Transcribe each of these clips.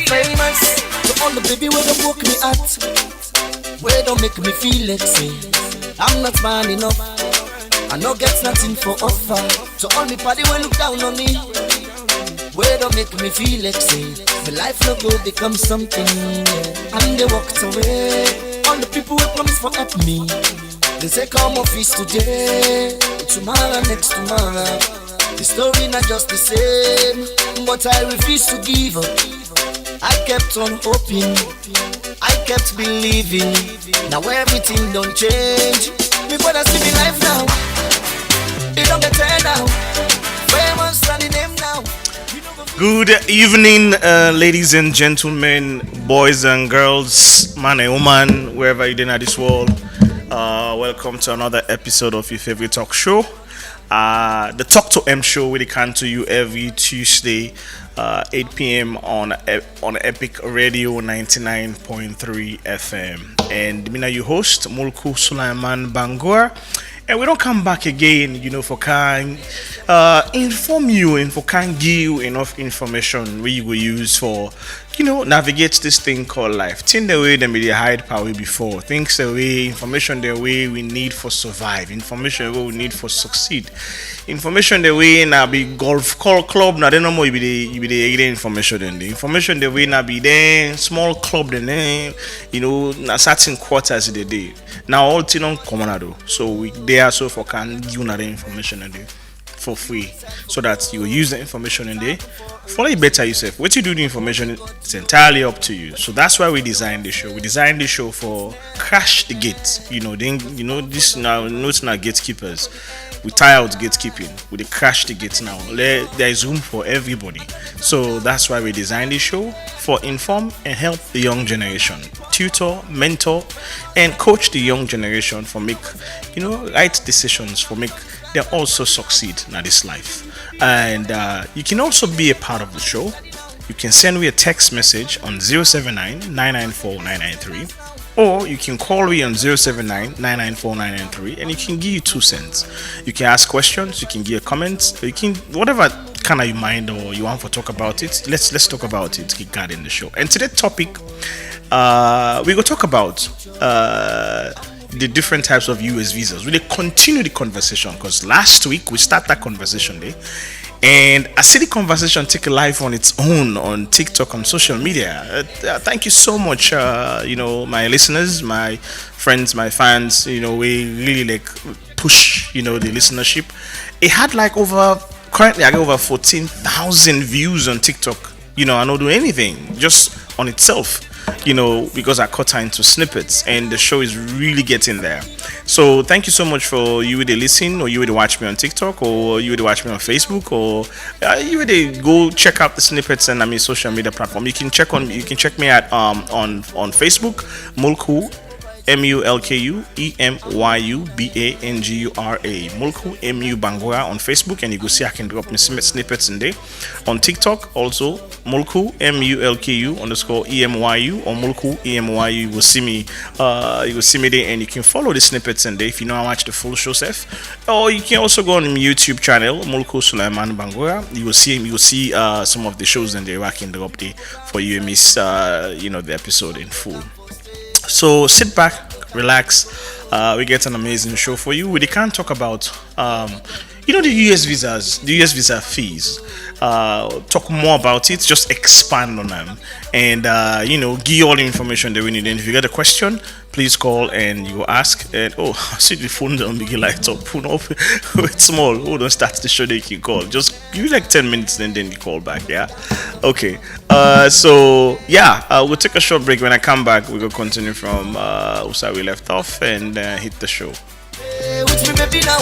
Famous to all the baby where they woke me at, where don't make me feel like say I'm not man enough. I no get nothing for offer. To all me party will look down on me, where don't make me feel like say my life no go become something. And they walked away. All the people who promise for help me, they say come office today, tomorrow, next tomorrow. The story not just the same, but I refuse to give up. I kept on hoping, I kept believing. Now everything don't change. Me brother see me life now, it don't get turned now. Famous standing name now. Good evening, ladies and gentlemen, boys and girls, man and woman, wherever you're in this world. Welcome to another episode of your favorite talk show, the Talk to M show. We come to you every Tuesday, 8 p.m. on Epic Radio 99.3 FM. And me now your host, Mulku Sulaiman Bangura. And we don't come back again, for can inform you and for can give you enough information we will use for, navigate this thing called life. Think the way them be the hide power before. Things the way, information the way we need for survive. Information the way we need for succeed. Information the way now be golf call club. Now they no more you be the information then. The information the way now be there small club then na certain quarters in the day. Now all thing on common though. So we there so for can give you the information and for free, so that you will use the information in there follow it better yourself. What you do with the information is entirely up to you. So that's why we designed the show. We designed the show for crash the gate. This now not gatekeepers. We tire out gatekeeping. We crash the gate now. There is room for everybody. So that's why we designed the show for inform and help the young generation, tutor, mentor, and coach the young generation for make right decisions, for make they also succeed in this life. And you can also be a part of the show. You can send me a text message on 079-994-993, or you can call me on 079-994-993, and you can give you 2 cents. You can ask questions, you can give comments, you can whatever kind of you mind or you want to talk about it. Let's talk about it regarding the show. And today's topic, we will talk about the different types of US visas. We'll continue the conversation because last week we started that conversation there, and I see the conversation take a life on its own on TikTok, on social media. Thank you so much, my listeners, my friends, my fans. We really push the listenership. It had currently over 14,000 views on TikTok. I don't do anything just on itself. Because I cut her into snippets and the show is really getting there. So thank you so much for you would listen, or you would watch me on TikTok, or you would watch me on Facebook, or you would go check out the snippets and social media platform. You can check me at on Facebook, Mulku Mulku Embangura, Mulku Mu Bangura on Facebook, and you go see I can drop me snippets in there. On TikTok also Mulku MULKU_EMYU or Mulku EMYU. You will see me there, and you can follow the snippets in there if you know how much the full show self. Or you can also go on my YouTube channel, Mulku Sulaiman Bangura. You will see some of the shows in there I can drop there for you and miss the episode in full. So sit back, relax. We get an amazing show for you. We can't talk about the US visas, the US visa fees. Talk more about it, just expand on them, and give you all the information that we need. And if you get a question, please call and you ask. And I see the phone don't begin light up. It's small. Don't start the show. They can call. Just give you 10 minutes, and then you call back. Yeah. Okay. We'll take a short break. When I come back, we'll continue from where we left off and hit the show. With me baby now,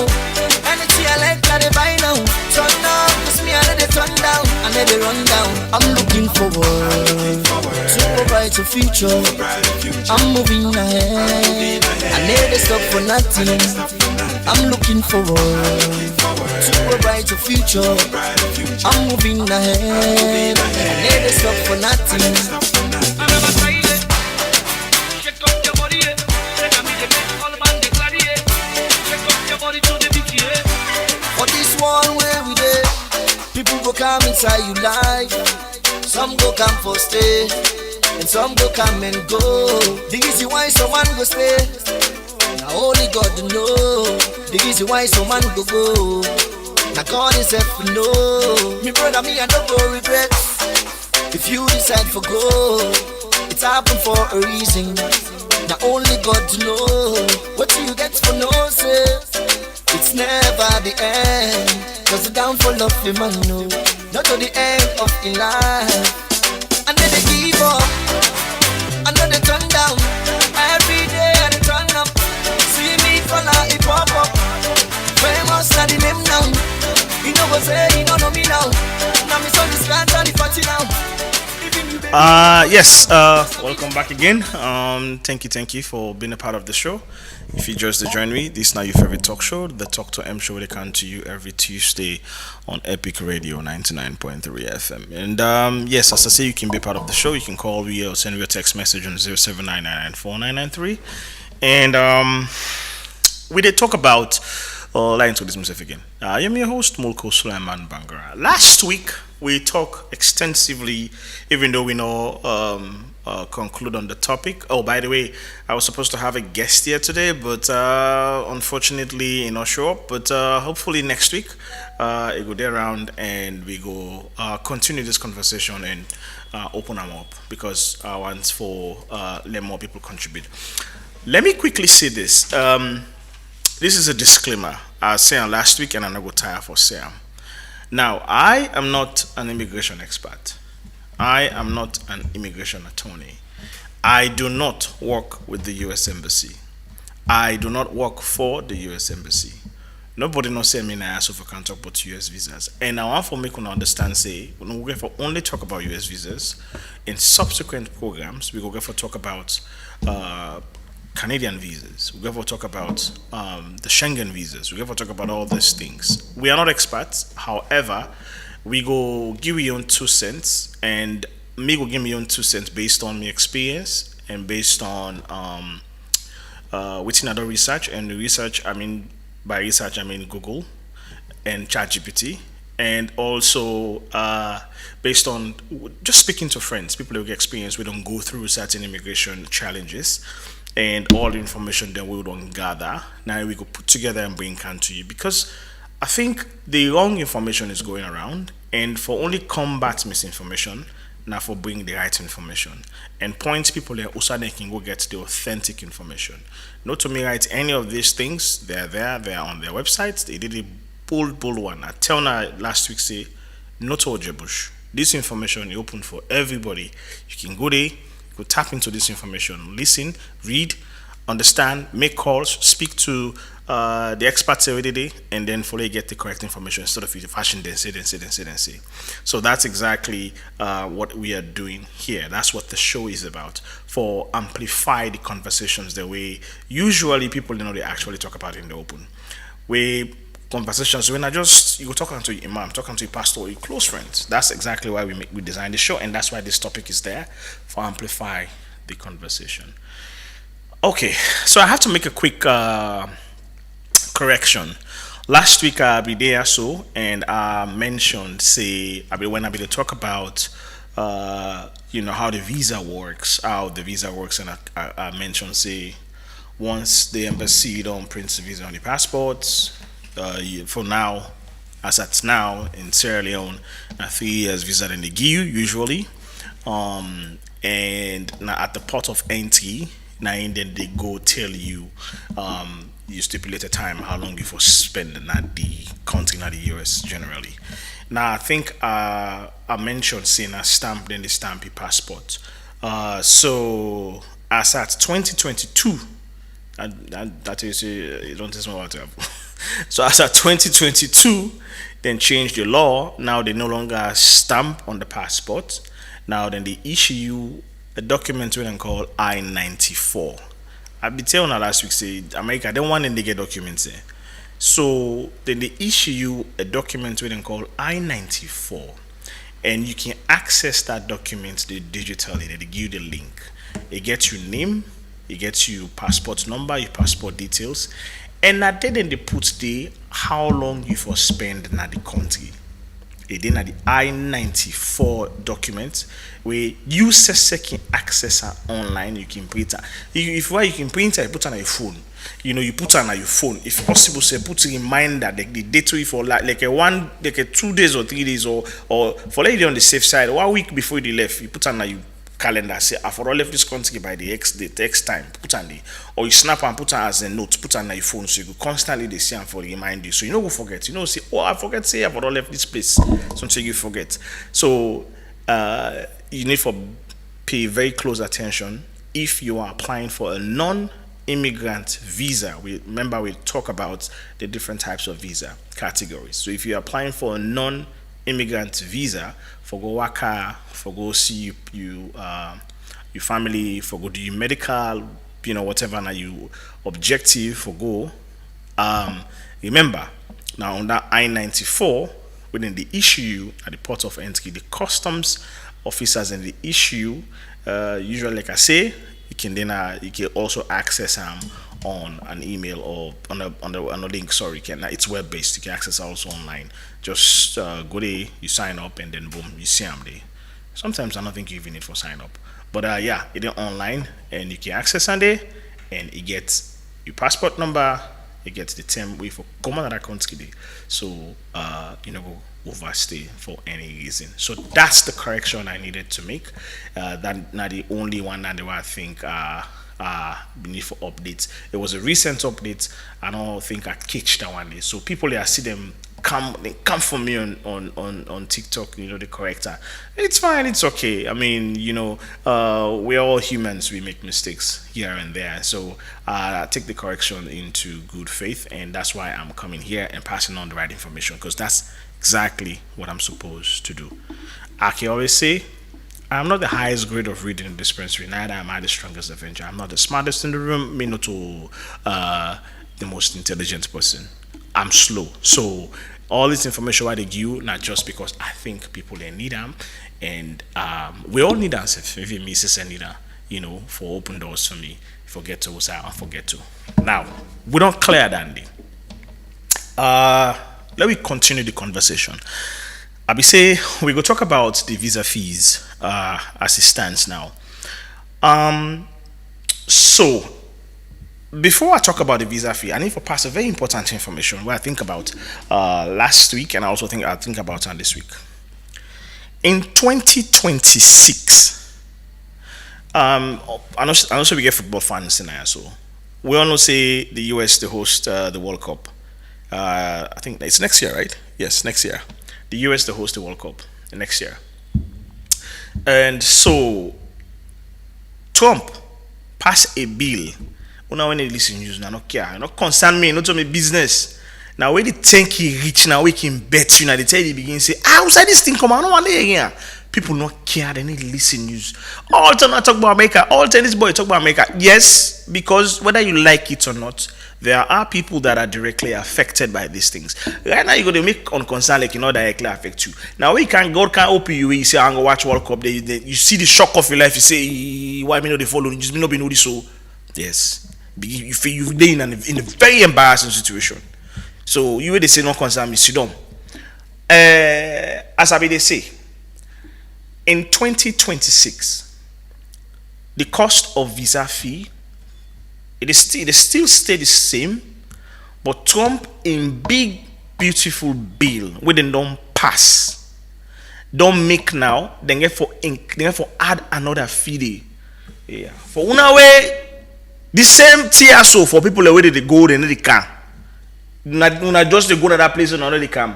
anything I like that they buy now. Turn down, cause me I let it turn down, I let it run down. I'm looking forward to a brighter future. I'm moving ahead, I never stop for nothing. I'm looking forward to a brighter future. I'm moving ahead, I never stop for nothing. go come inside you life. Some go come for stay, and some go come and go. The reason why someone go stay, now only God know. The reason why someone go. Now God himself know. Me brother, me I don't go regret. If you decide for go, it's happened for a reason. Now only God know. What you get for no say, it's never the end. Cause the downfall of the man know, not to the end of the life. And then they give up, and then they turn down. Every day and they turn up. See me fall out, it pop up. Famous na the name now. You know go say, you don't know me now. Now me so this guy and the party now. Yes, welcome back again. Thank you for being a part of the show. If you just joined me, this is now your favorite talk show, the Talk to M show. They come to you every Tuesday on Epic Radio 99.3 FM. And yes, as I say, you can be part of the show. You can call me or send me a text message on 0799949993. And we did talk about line introduce myself again. I am your host, Mulku Sulaiman Bangura. Last week we talked extensively, even though we know conclude on the topic. Oh, by the way, I was supposed to have a guest here today, but unfortunately, not show up. But hopefully next week, it go there around and we go continue this conversation and open them up because I want for let more people contribute. Let me quickly say this. This is a disclaimer. I was saying last week, and I'm not going to tire for saying. Now, I am not an immigration expert. I am not an immigration attorney. I do not work with the U.S. Embassy. I do not work for the U.S. Embassy. Nobody knows say me na ask for can talk about U.S. visas. And I want to make you understand say we're going to only talk about U.S. visas. In subsequent programs, we're going to talk about Canadian visas. We're going to talk about the Schengen visas. We're going to talk about all these things. We are not experts. However, we go give you on 2 cents, and me go give me on 2 cents based on my experience and based on within other research. And the research, I mean, by research, I mean Google and ChatGPT. And also based on just speaking to friends, people who get experience, we don't go through certain immigration challenges. And all the information that we don't gather, now we go put together and bring can to you. Because I think the wrong information is going around, and for only combat misinformation, now for bring the right information. And point people there also they can go get the authentic information. Not to me write any of these things, they're there, they're on their websites. They did a bold one. I tell now last week say, not all Jebush. This information is open for everybody. You can go there. Go tap into this information, listen, read, understand, make calls, speak to the experts every day, and then fully get the correct information instead of you fashion then say. So that's exactly what we are doing here. That's what the show is about, for amplify the conversations the way usually people they actually talk about in the open. We conversations when you go talking to your imam, talking to your pastor, or your close friends. That's exactly why we design the show, and that's why this topic is there, for amplify the conversation. Okay, so I have to make a quick correction. Last week I be there so, and I mentioned when I be to talk about how the visa works, and I mentioned once the embassy don't print the visa on the passports. For now, as at now in Sierra Leone, 3 years visa in the GIU usually, and now at the port of entry, now and then they go tell you, you stipulate a time how long you for spend in the country, not the US generally. Now I think I mentioned saying a stamp, then they stamp your passport. So as at 2022, that is you don't tell me what to happen. So as of 2022, then changed the law. Now they no longer stamp on the passport. Now then they issue you a document we call I-94. I be telling you last week say America they want them to get documents there. So then they issue you a document we call I-94, and you can access that document digitally. They give you the link. It gets your name, it gets your passport number, your passport details. And then they put how long you for spend in the country. Then at the I-94 document where you can access it online. You can print it. If you can print it, you put it on your phone. You put it on your phone. If possible, say put a reminder like the date for like a 2 days or 3 days or for like on the safe side. 1 week before you left, you put on your calendar. Say I for all left this country by the X date, X time. Put on the or you snap and put on as a note. Put on your phone so you go constantly they see and for remind you. So you go forget. Say I forget. Say I for all left this place. Something you forget. So you need to pay very close attention if you are applying for a non-immigrant visa. Remember we talk about the different types of visa categories. So if you're applying for a non-immigrant visa, for go waka, for go see your family, for go do your medical, whatever now you objective for go. Remember now on that I-94, within the issue at the port of entry, the customs officers in the issue, usually like I say, you can also access them on an email or on a link. Sorry, it's web based. You can access it also online. Just go there, you sign up, and then boom, you see them there. Sometimes I don't think you even need for sign up, but yeah, it's online and you can access on there, and it gets your passport number. It gets the term way for common other country. So go overstay for any reason. So that's the correction I needed to make. That not the only one that I think need for updates. It was a recent update. I don't think I catch that one day. So people I see them come for me on TikTok, the corrector. It's fine, it's okay. I mean, we're all humans, we make mistakes here and there. So I take the correction into good faith, and that's why I'm coming here and passing on the right information, because that's exactly what I'm supposed to do. I can always say I'm not the highest grade of reading in dispensary, neither am I the strongest avenger. I'm not the smartest in the room, me not to the most intelligent person. I'm slow. So all this information I give you, not just because I think people they need them, and we all need answers. If me sister need them, for open doors for me. Forget to say I forget to. Now we don't clear that day. Let me continue the conversation. I be say we go talk about the visa fees as it stands now. So before I talk about the visa fee, I need to pass a very important information where I think about last week, and I also think about this week. In 2026, I know we get football fans in there, so we all know say the US they host the World Cup. I think it's next year, right? Yes, next year. The US they host the World Cup next year, and so Trump passed a bill. Now when they listen news, now not care, not concern me, not to my business. Now when they think he rich, now we can bet you. Now they tell you begin say, outside this thing come on, no one here. People not care, they need listen news. All time I talk about America, all time this boy talk about America. Yes, because whether you like it or not, there are people that are directly affected by these things. Right now, you're going to make on concern like directly affect you. Now, God can't open you. You say, I'm going to watch World Cup. You see the shock of your life. You say, why me not they follow? You just me not be know this. So, yes, you feel you're in a very embarrassing situation. So, you will they say no concern me. Sit down. As I be they say, in 2026, the cost of visa fee it still stay the same, but Trump in big beautiful bill where they don't pass, don't make now, then get for add another fee. Yeah, for one way the same TSO for people where they go they can. Not just they go to that place and another they come.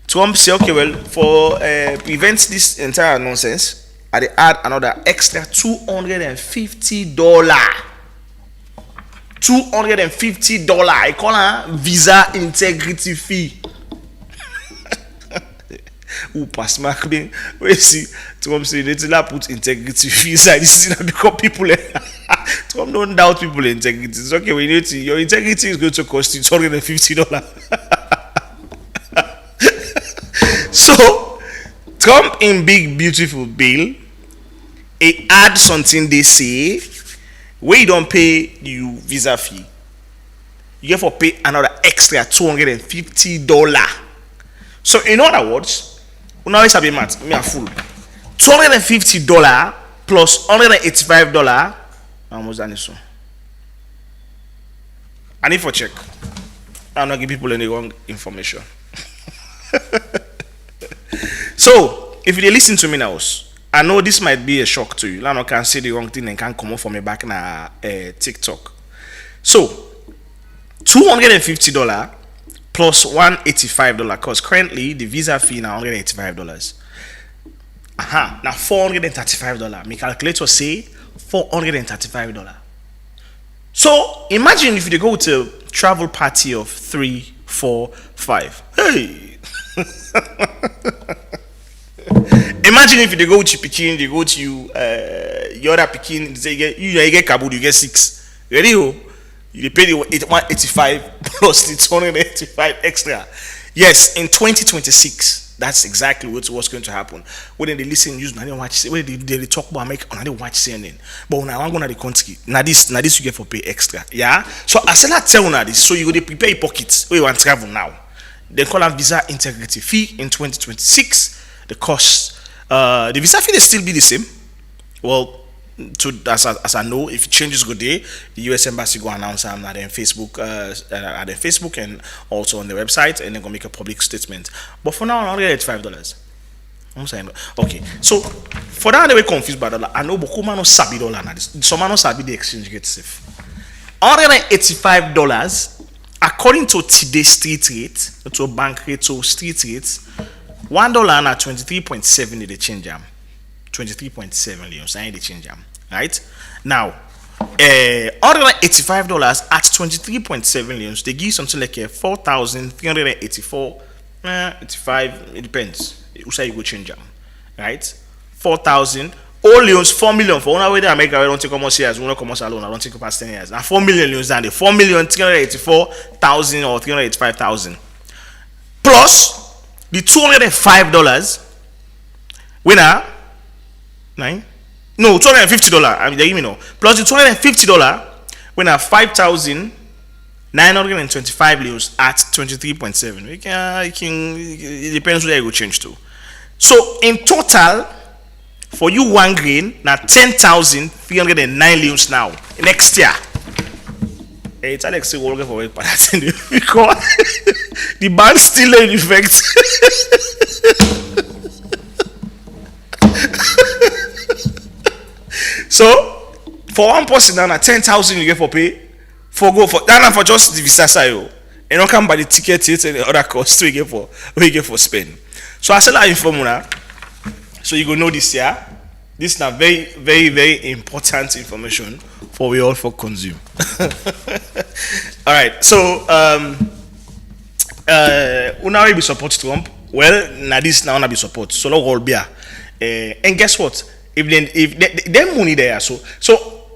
Trump say okay, well for prevent this entire nonsense, I add another extra $250. $250. I call her visa integrity fee. Who pass mark me? We see Trump say they put integrity fee inside. This is not because people. Trump don't doubt people integrity. It's okay. We need to. Your integrity is going to cost you $250. So Trump in big beautiful bill, it add something they say. Where you don't pay you visa fee, you get for pay another extra $250. So in other words, Now it's a bit mad. Me a fool. $250 plus $185. How much that is so? I need for check. I'm not giving people any wrong information. So, if you listen to me now, I know this might be a shock to you. I can say the wrong thing and can't come up for me back na TikTok. So, $250 plus $185 because currently the visa fee now $185. Now $435. My calculator say $435. So imagine if you go to travel party of 3, 4, 5. Hey. Imagine if you go to Pekin, they go to your other Pekin, you get Kabul, you get 6. Ready? You pay the 185 plus the 285 extra. Yes, in 2026, that's exactly what's going to happen. When they listen, use when they talk about America, when they watch CNN. But when I want to go to the country, now this you get for pay extra. Yeah. So I said I tell you this, so you go to prepare your pockets where you want to travel now. They call it visa integrity fee in 2026. The cost, the visa fee will still be the same. Well, as I know, if it changes good day, the US Embassy go announce them at their Facebook, and also on the website, and they're gonna make a public statement. But for now, I'm get $5. I'm saying okay. So for that, they were confused by dollar. I know, but come no sabi dollar na this. Some no sabi the exchange rate safe. $185 according to today's street rate, to bank rate, to street rates. $1 na 23.7 they change them. 23.7 you saying they change them. Right? Now, $185 at 23.7 millions, they give something like 4,384, 85, it depends. You say you go change them. Right? 4,000. All loans, 4 million for one way they America, we don't take almost years, we don't come alone, I don't take past 10 years. Now 4 million loans down there, 4,384,000 or 385,000. Plus the $205 winner 9 no $250 I mean they give me no plus the $250 when I 5,925 leos at 23.7 it depends where you go change to. So in total for you 1 grain now 10,309 leos now next year. It's Alex will get for work because the ban still in effect. So for one person now 10,000 you get for pay for go for that for just the visa side and don't come by the ticket and the other cost we get for spend. So I said that information so you go know this year. This is a very, very, very important information for we all for consume. All right. So una be support Trump. Well, now this now be support. So long all beer. And guess what? If them money there, so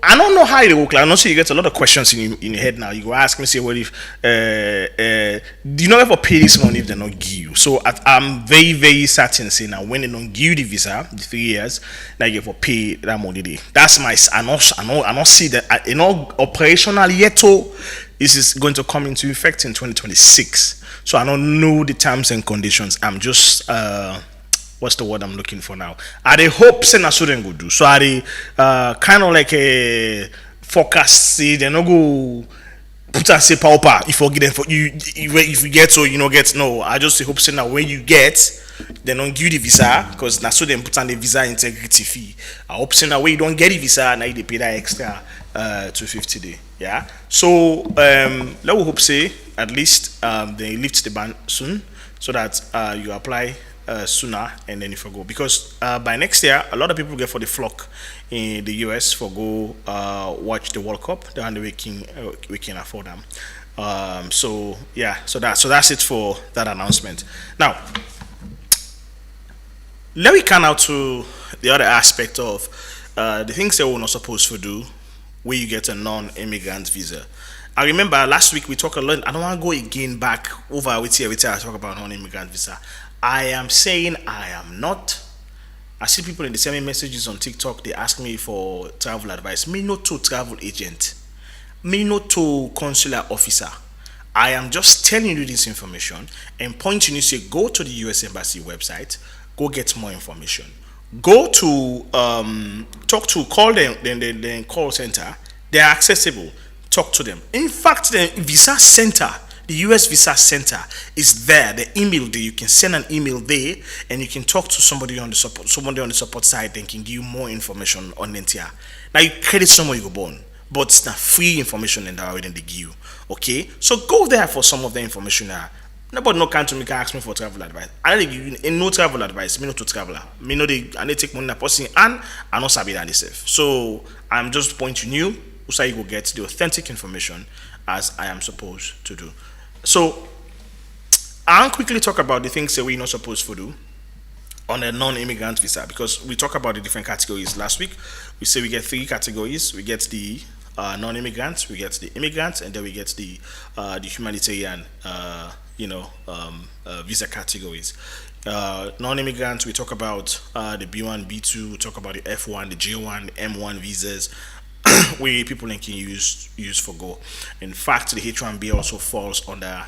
I don't know how it work. I know so you get a lot of questions in your head now. You go ask me, say, well, if do you not ever pay this money if they don't give you? So I'm very, very certain saying now when they don't give you the visa, the 3 years, now you have to pay that money there. That's my I not see that operational yet. This is going to come into effect in 2026. So I don't know the terms and conditions. I'm just what's the word I'm looking for now? Are they hope say na so them go do? So are they kind of like a forecast? See, they no go put and say power if you get for you if you get so you know get no. I just hope say now when you get they don't give you the visa because na so them put on the visa integrity fee. I hope say now when you don't get the visa now they pay that extra $250 day. Yeah. So let we hope say at least they lift the ban soon so that you apply sooner and then if you go because by next year a lot of people get for the flock in the US for go watch the World Cup and we can afford them. So yeah, so that's it for that announcement. Now let me come out to the other aspect of the things that we're not supposed to do where you get a non-immigrant visa. I remember last week we talked a lot. I don't want to go again back over with you every time I talk about non-immigrant visa. I am saying I am not. I see people in the same messages on TikTok. They ask me for travel advice. Me not to travel agent. Me not to consular officer. I am just telling you this information and pointing you say go to the US Embassy website, Go get more information. Go to talk to call them then call center. They are accessible. Talk to them. In fact, the visa center, the US visa center is there. The email there, you can send an email there, and you can talk to somebody on the support side. They can give you more information on NTR. Now you credit somewhere you go born, but it's not free information and that already they give you. Okay, so go there for some of the information. Nobody no come to me can ask me for travel advice. I don't give you no travel advice. Me no to traveler. Me no they and they take money na person and I not sabi that themselves. So I'm just pointing you so you go get the authentic information as I am supposed to do. So I'll quickly talk about the things that we're not supposed to do on a non-immigrant visa because we talked about the different categories last week. We say we get three categories. We get the non-immigrants, we get the immigrants, and then we get the humanitarian visa categories. Non-immigrants, we talk about the B1, B2, we talk about the F1, the J1, the M1 visas, where people can use for go. In fact, the H1B also falls under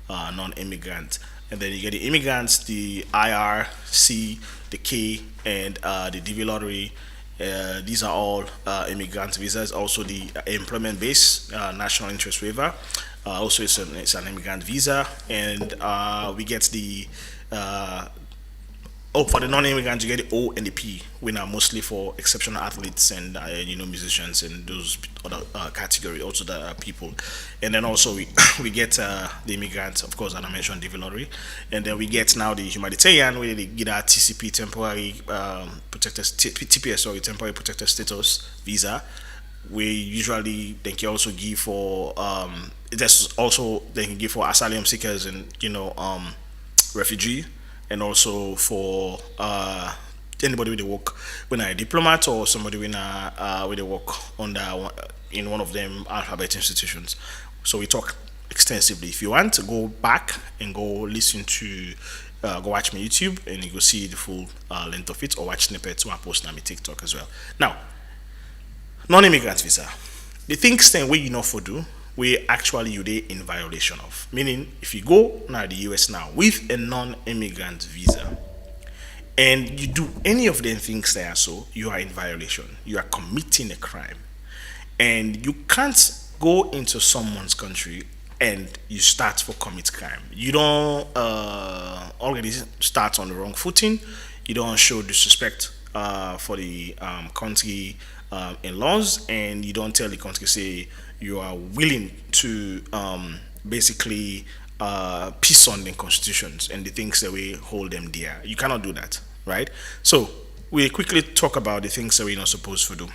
non-immigrant. And then you get the immigrants, the IRC, the K, and the DV lottery. These are all immigrant visas. Also, the employment-based national interest waiver. Also, it's an immigrant visa, and we get the for the non-immigrants, you get the O and the P, which are mostly for exceptional athletes and musicians and those other category, also the people. And then also we get the immigrants, of course, and I mentioned DV lottery, and then we get now the humanitarian, where they get our TCP temporary TPS, sorry, temporary protected status visa. We usually they can also give for there's also they can give for asylum seekers and refugee, and also for anybody with a work when a diplomat or somebody with a work under in one of them alphabet institutions. So we talk extensively. If you want to go back and go listen to go watch my YouTube and you go see the full length of it, or watch snippets or post on my TikTok as well. Now, non-immigrant visa. The things then we for do we actually you they in violation of. Meaning, if you go now the US now with a non-immigrant visa and you do any of them things there, so you are in violation. You are committing a crime, and you can't go into someone's country and you start for commit crime. You don't already start on the wrong footing. You don't show disrespect for the country in laws, and you don't tell the country say you are willing to basically peace on the constitutions and the things that we hold them dear. You cannot do that, right? So we quickly talk about the things that we're not supposed to do.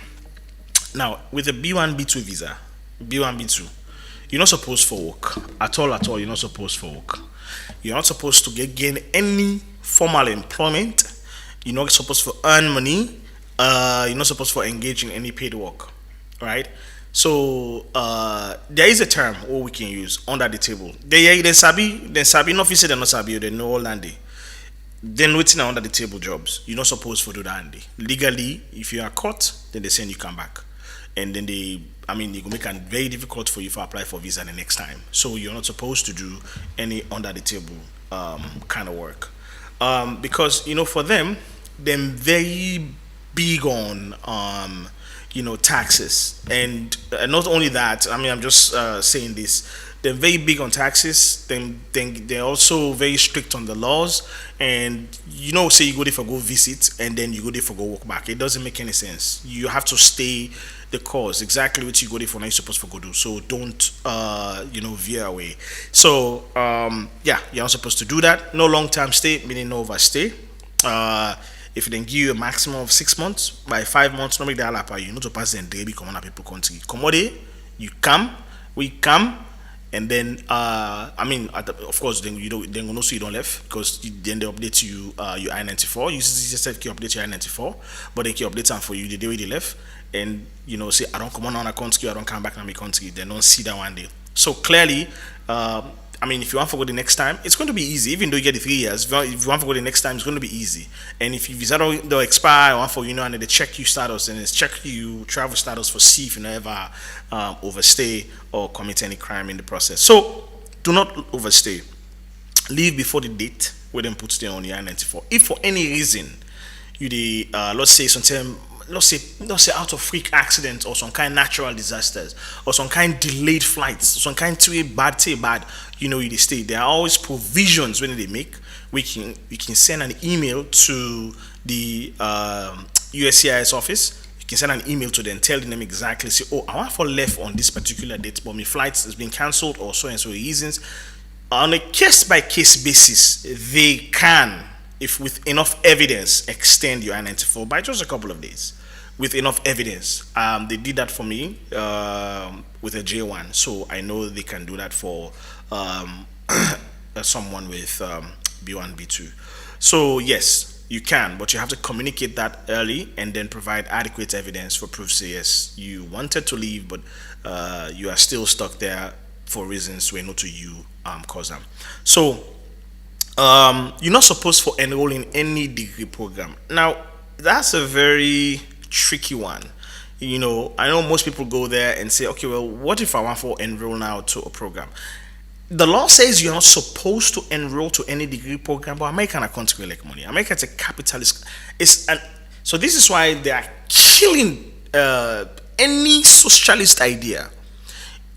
Now, with the B1, B2 visa, B1, B2, you're not supposed for work at all. You're not supposed for work. You're not supposed to gain any formal employment. You're not supposed to earn money. You're not supposed to engage in any paid work, right? So there is a term what we can use under the table. They sabi not say they not sabi, they know all landy. Then waiting under the table jobs. You're not supposed to do that. Legally, if you are caught, then they send you come back, and then they will make it very difficult for you to apply for visa the next time. So you're not supposed to do any under the table kind of work because for them, they're very big on taxes, and not only that. I'm just saying this. They're very big on taxes. Then they're also very strict on the laws. And say you go there for go visit, and then you go there for go walk back. It doesn't make any sense. You have to stay the course. Exactly what you go there for now, you're supposed to go do. So don't veer away. So you're not supposed to do that. No long term stay, meaning no overstay. If they give you a maximum of 6 months, by 5 months, nobody that allow you not to pass and they become on people country. Commode, you come, we come, and then of course then then gonna see you don't left because then they update you your I-94. You just can update your I-94, but they can update them for you the day they left, and say I don't come on a country, I don't come back on my country. They don't see that one day. So clearly. If you want to go the next time, it's going to be easy. Even though you get the 3 years, if you want to go the next time, it's going to be easy. And if your visa don't expire, and they check you status and it's check you travel status for see if you never overstay or commit any crime in the process. So do not overstay. Leave before the date where them put there on the I-94. If for any reason you the let's say something, let's say out of freak accident or some kind of natural disasters or some kind delayed flights, some kind too bad, you dey stay. There are always provisions when they make. We can send an email to the USCIS office. You can send an email to them, telling them exactly, say, oh, I want for left on this particular date, but my flight has been cancelled or so and so reasons. On a case by case basis, they can, if with enough evidence, extend your I-94 by just a couple of days. With enough evidence, they did that for me with a J1, so I know they can do that for someone with B1, B2. So yes, you can, but you have to communicate that early and then provide adequate evidence for proof. Say yes, you wanted to leave, but you are still stuck there for reasons we know to you cause them. So you're not supposed to enroll in any degree program. Now that's a very tricky one. I know most people go there and say, okay, well, what if I want to enroll now to a program? The law says you're not supposed to enroll to any degree program, but America can't collect money. America is a capitalist. So this is why they are killing any socialist idea.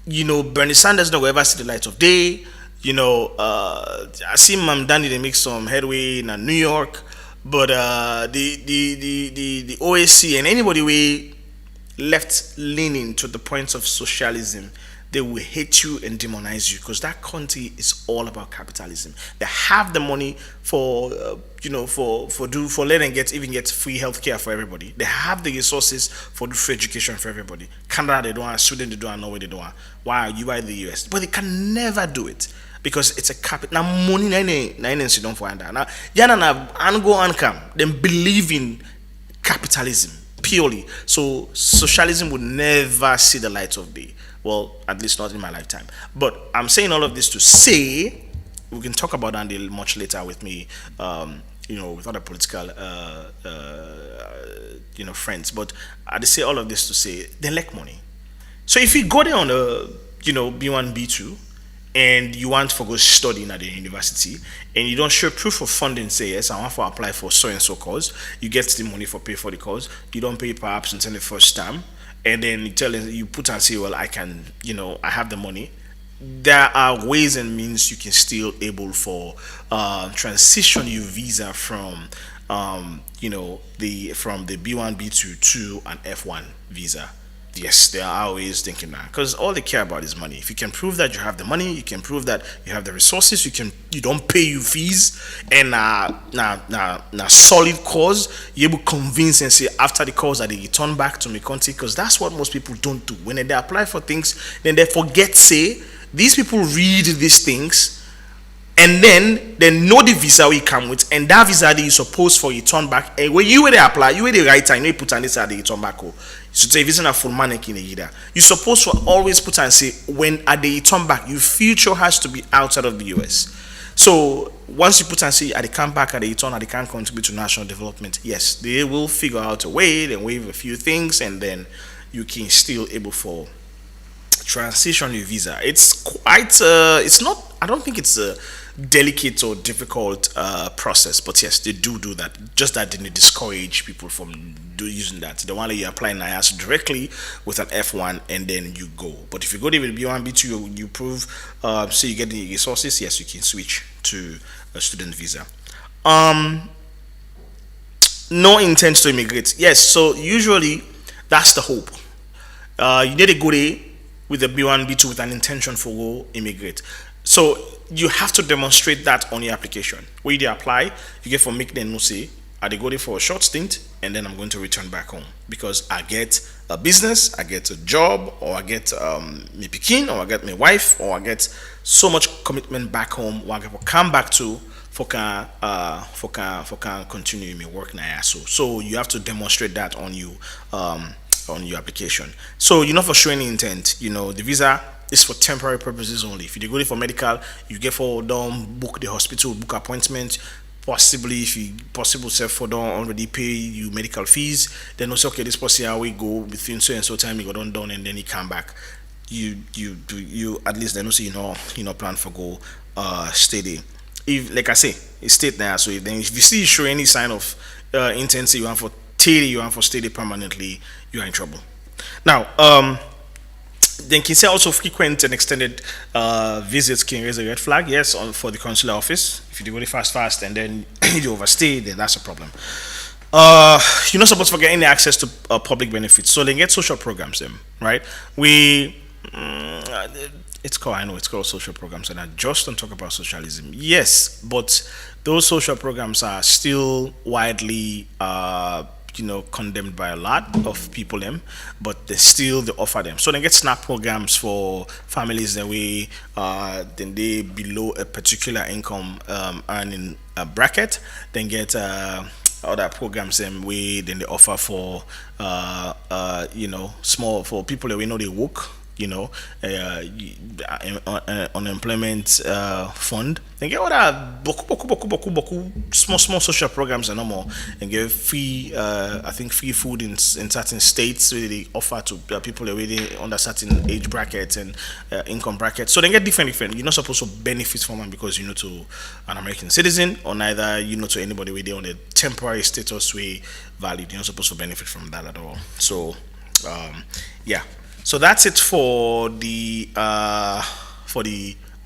Bernie Sanders don't ever see the light of day. I see Mam Danny they make some headway in New York, but the OAC and anybody we left leaning to the points of socialism, they will hate you and demonize you because that country is all about capitalism. They have the money for letting get free healthcare for everybody. They have the resources for free education for everybody. Canada they don't have, Sweden they don't have, Norway they don't have. Why you are the US? But they can never do it because it's a capital. Now money nine you don't find that. Now yana na ango ankam. Them believe in capitalism purely. So socialism would never see the light of day. Well, at least not in my lifetime. But I'm saying all of this to say, we can talk about that much later with me, with other political, friends. But I say all of this to say, they lack money. So if you go there on a, B1, B2, and you want to go studying at the university, and you don't show proof of funding, say, yes, I want to apply for so and so course, you get the money for pay for the course, you don't pay perhaps until the first time, and then you put and say, well, I can, I have the money. There are ways and means you can still able for transition your visa from from the B1 B2 to an F1 visa. Yes, they are always thinking that because all they care about is money. If you can prove that you have the money, you can prove that you have the resources, you don't pay you fees, and solid cause, you able convince and say after the cause that they return back to my country, because that's what most people don't do. When they apply for things, then they forget say these people read these things. And then they know the visa we come with, and that visa that you supposed for return back. And when you were they apply, you were the right time, you put on this at the return back. So say if it's not a full mannequin either, you supposed to always put and say when at the return back, your future has to be outside of the US. So once you put and say at the come back at the return, they can't contribute to national development. Yes, they will figure out a way, then waive a few things, and then you can still able for transition your visa. It's quite it's not, I don't think it's a delicate or difficult process, but yes, they do that. Just that didn't discourage people from using that. The one that you apply NIAS directly with an F1 and then you go. But if you go there with B1, B2, you prove say you get the resources, yes, you can switch to a student visa. No intent to immigrate. Yes, so usually that's the hope. You need to go there with the B1, B2 with an intention for go immigrate. So you have to demonstrate that on your application. Where you apply, you get for make them no say, I go there for a short stint and then I'm going to return back home because I get a business, I get a job, or I get my pikin, or I get my wife, or I get so much commitment back home. Or I can come back to for can continue my work now. So you have to demonstrate that on you on your application. So you're not for showing intent. The visa is for temporary purposes only. If you go there for medical, you get for don't book the hospital, book appointment. Possibly, if you possible self for don't already pay you medical fees, then also okay, this person how we go within so and so time you go done and then you come back. You at least then also plan for go stay there. if like I say, it's state now. So if you see you show any sign of intensity, you want for steady, you want for steady permanently, you are in trouble. Now, then can say also frequent and extended visits can raise a red flag. Yes, for the consular office. If you do really fast, and then you overstay, then that's a problem. You're not supposed to get any access to public benefits, so they get social programs. Them right? We it's called, I know it's called social programs, and I just don't talk about socialism. Yes, but those social programs are still widely condemned by a lot of people them, but they offer them. So they get SNAP programs for families that we then they below a particular income earning bracket, then get other programs then they offer for small for people that we know they work, unemployment fund. Then get other boku small social programs and no more, and give free I think free food in certain states where they offer to people already under certain age brackets and income brackets. So they get different. You're not supposed to benefit from them because you're not to an American citizen, or neither to anybody where they on a temporary status way valid. You're not supposed to benefit from that at all. So yeah. So that's it for the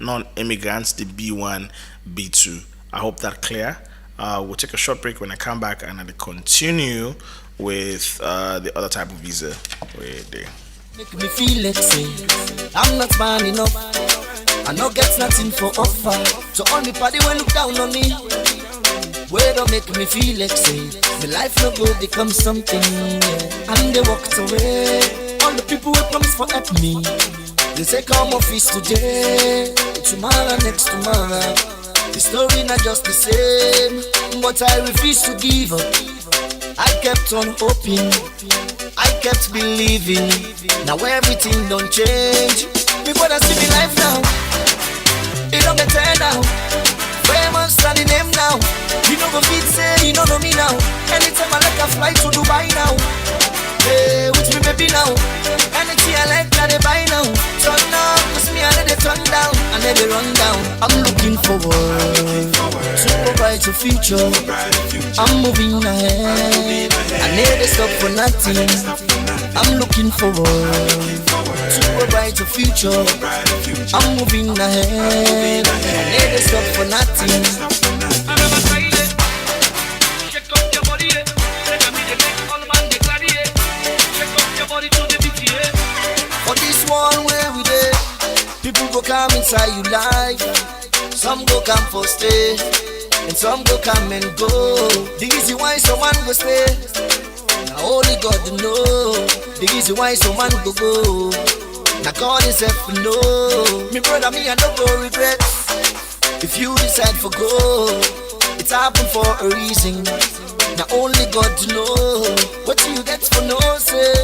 non-immigrants, the B1, B2. I hope that clear. We'll take a short break. When I come back, and I'll continue with the other type of visa. Make me feel like say I'm not man enough. I no get nothing for offer. So only party will look down on me. Where don't make me feel like say my life no go become something. Yeah. And they walked away. All the people will promise for help me. They say come office today, tomorrow, next tomorrow. The story not just the same, but I refuse to give up. I kept on hoping, I kept believing. Now everything don't change. Me wanna see me life now. It don't better now. Famous and the name now. You know go fit say you don't know me now. Anytime I like a fly to Dubai now. Hey, with me baby now. Anything I like that they buy now. Turn down, cause me I let it turn down. And let it run down. I'm looking forward to a brighter future. I'm moving ahead. I never stop for nothing. I'm looking forward to a brighter future. I'm moving ahead. I never stop for nothing. For this one where we dey, people go come inside you life. Some go come for stay, and some go come and go. The easy why someone go stay. Now only God know. The easy why someone go. Now God himself know. Me brother, me I don't go regret. If you decide for go, it's happened for a reason. Now only God to know. What you get for no say.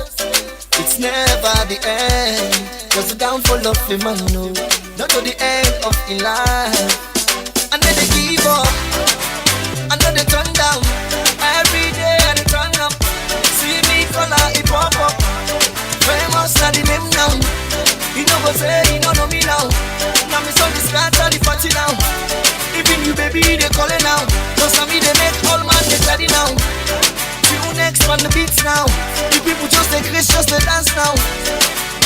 It's never the end, cause the downfall of a man, no, not to the end of the life. And then they give up, and then they turn down. Every day and they turn up. See me color, it pop up. Famous not the name now. You know go say, you don't know me now. Now me son this cat the party now. Even you baby, they calling now. Cause me they make all man they ready now. Next on the beats now. The people just take risks, just they dance now.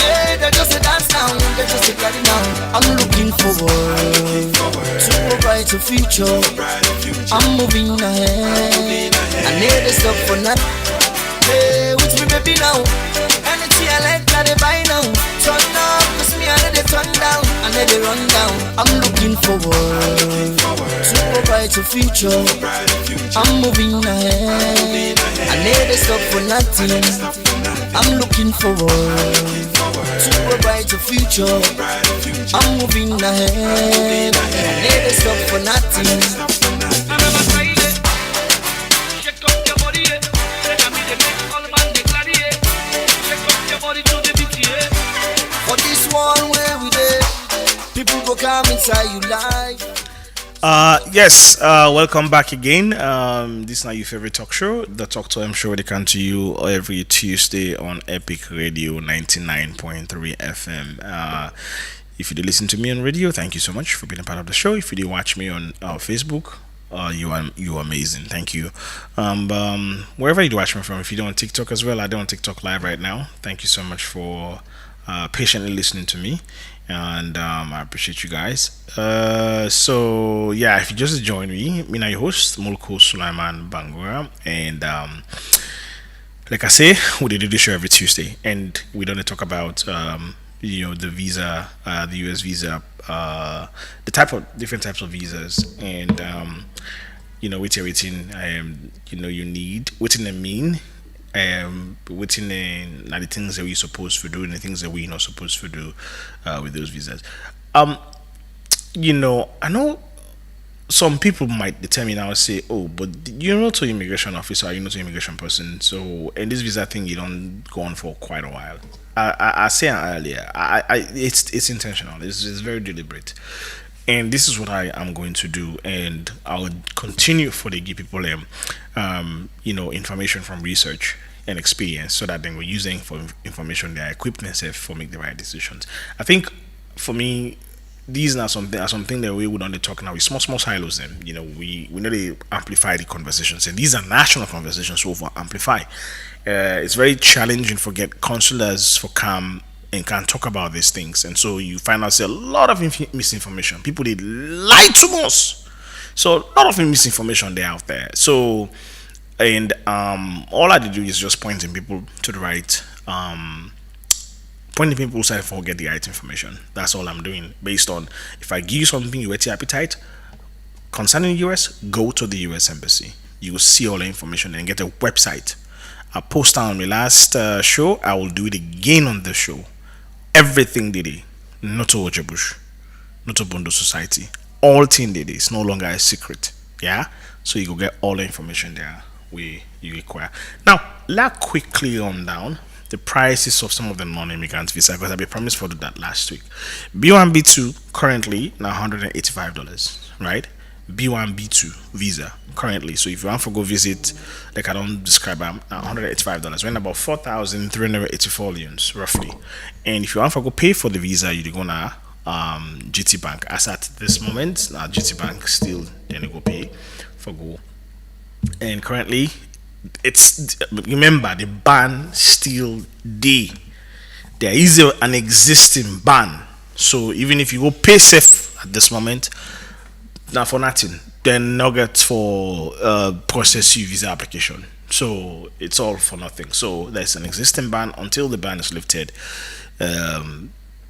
Yeah, they just they dance now. They just they ready now. I'm looking forward to a brighter future. I'm moving ahead. I never stop for nothing. Hey, with me baby now. Anything I like that they buy now. Turn up, cause me I let it turn down. I let it run down. I'm looking forward to a brighter future. I'm moving ahead. I never stop for nothing. I'm looking forward to a brighter future. I'm moving ahead. I never stop for nothing. For this one where we dey, people go come inside you life. Yes, welcome back again. This is now your favorite talk show, the Talk to M show. They come to you every Tuesday on Epic Radio 99.3 FM. If you did listen to me on radio, thank you so much for being a part of the show. If you did watch me on Facebook, you are amazing. Thank you. Wherever you do watch me from, if you do on TikTok as well, I do on TikTok live right now. Thank you so much for patiently listening to me, and I appreciate you guys. So yeah, if you just joined me now your host Mulku Sulaiman Bangura, and like I say, we do the show every Tuesday, and we don't talk about the visa, the U.S. visa, the type of different types of visas, and which everything you need, within the mean, within the things that we supposed to do and the things that we not supposed to do with those visas. I know some people might determine now say, oh, but you're not an immigration officer, you're not an immigration person, so and this visa thing you don't go on for quite a while. I said earlier, it's intentional, it's very deliberate, and this is what I am going to do, and I'll continue for the give people information from research and experience, so that then we're using for information they are equipped themselves for make the right decisions. I think for me, these are something that we would only talk now with small silos. And we know they amplify the conversations, and these are national conversations so for amplify. It's very challenging for get counselors for come and can talk about these things, and so you find out a lot of misinformation. People they lie to us, so a lot of misinformation there out there. So, and all I do is just pointing people to the right. Pointing people aside for get the right information. That's all I'm doing. Based on if I give you something you whet your appetite concerning the US, go to the US embassy. You will see all the information and get a website. I posted on my last show. I will do it again on the show. Everything they did, not to Ojebush, not to Bondo Society. All thing they did. It's no longer a secret. Yeah. So you go get all the information there you require. Now, let's quickly on down the prices of some of the non-immigrant visa, because I promised for that last week. B1 B2 currently now $185, right? B1 B2 visa currently. So if you want to go visit, like I don't describe them, $185. When about 4,384 leones roughly. And if you want to go pay for the visa, you're gonna GT Bank. As at this moment, now GT Bank still then go pay for go. And currently, it's remember the ban still there is an existing ban, so even if you go pay safe at this moment, now for nothing, then nuggets for process your visa application, so it's all for nothing. So there's an existing ban. Until the ban is lifted,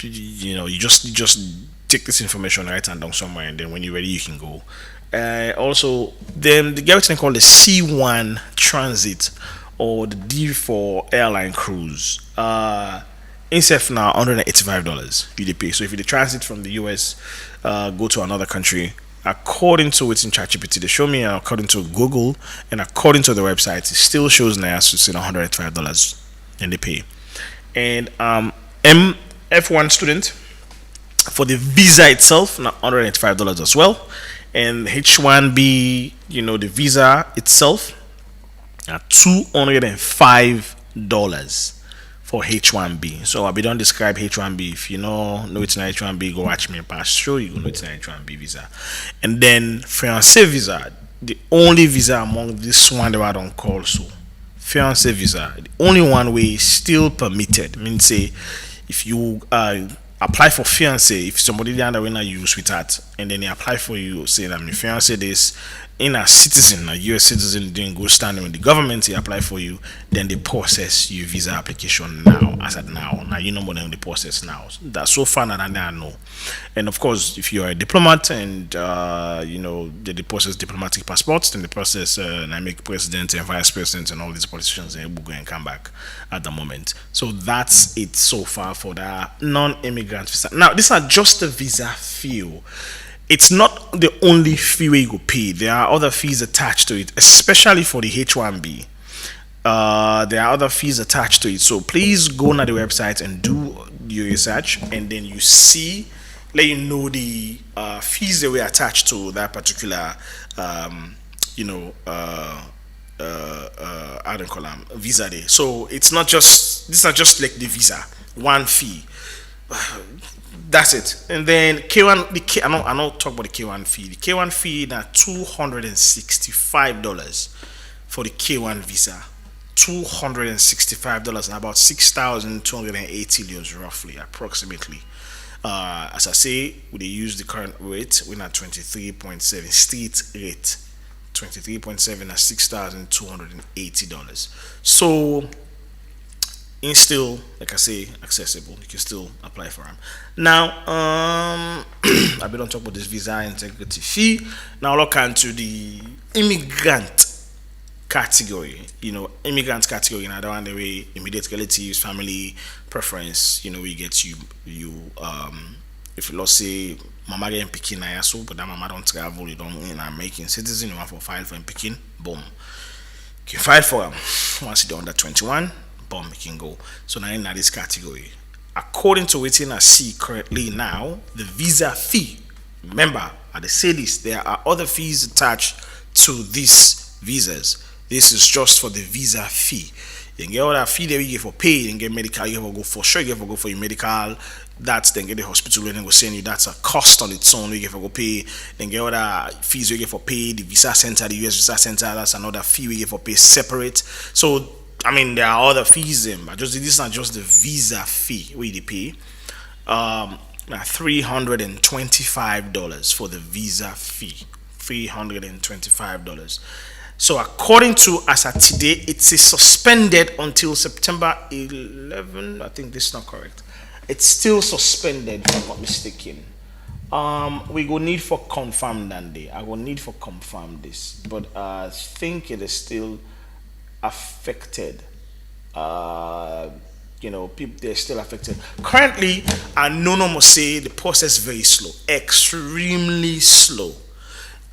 you just take this information, write it down somewhere, and then when you're ready you can go. Also, then they get what they call the C1 transit or the D4 airline cruise. Instead now $185 you pay. So if you transit from the US, go to another country, according to what's in ChatGPT, they show me, and according to Google and according to the website, it still shows now it's $185 and they pay. And F1 student for the visa itself, now $185 as well. And H1B, the visa itself, $205 for H1B. So I be don't describe H1B. If you know it's not H1B, go watch me past show. You know it's not H1B visa. And then fiancé visa, the only visa among this one that I don't call so. Fiancé visa, the only one way still permitted. Means say if you apply for fiancé, if somebody down there when you sweetheart, and then they apply for you, say that my fiancé this in a citizen, a US citizen, didn't go standing with the government, they apply for you, then they process your visa application now. As at now you know more than the process now. That's so far that I know. And of course, if you're a diplomat and they process diplomatic passports, then the process and I make president and vice president and all these politicians and will go and come back at the moment. So that's it so far for the non-immigrant visa. Now, these are just the visa fee. It's not the only fee where you go pay. There are other fees attached to it, especially for the H1B. There are other fees attached to it. So please go on the website and do your research, and then you see, let you know the fees that were attached to that particular, I don't call them visa day. So it's not just, these are just like the visa, one fee. That's it. And then K1, I know talk about the K1 fee. The K1 fee now $265 for the K1 visa. $265 and about 6,280 leos roughly, approximately. As I say, we use the current rate. We're at 23.7 state rate. 23.7 at $6,280. So it's still, like I say, accessible. You can still apply for them. Now, I don't talk about this visa integrity fee. Now look into the immigrant category. Immigrant category. The one the way immediate relatives, family preference. We get if you let's say mama get in Pekin na so, but that mama don't travel, you don't making citizen, you want for file for in Pekin, boom. You can file for them. Once you're under 21, boom, you can go. So now in this category. According to what I see currently now, the visa fee. Remember, at the say this, there are other fees attached to these visas. This is just for the visa fee. You can get all that fee that you get for pay, you can get medical, you have to go for sure, you have to go for your medical. That's then get the hospital and they go saying you that's a cost on its own, you get for go pay, then get all the fees you get for pay, the visa center, the US visa center, that's another fee we get for pay separate. So there are other fees but this is not just the visa fee we they pay. $325 for the visa fee. $325. So according to as of today, it is suspended until September 11. I think this is not correct. It's still suspended, if I'm not mistaken. We go need for confirm that day. I will need for confirm this, but I think it is still affected. People they're still affected. Currently, I no must say the process very slow, extremely slow.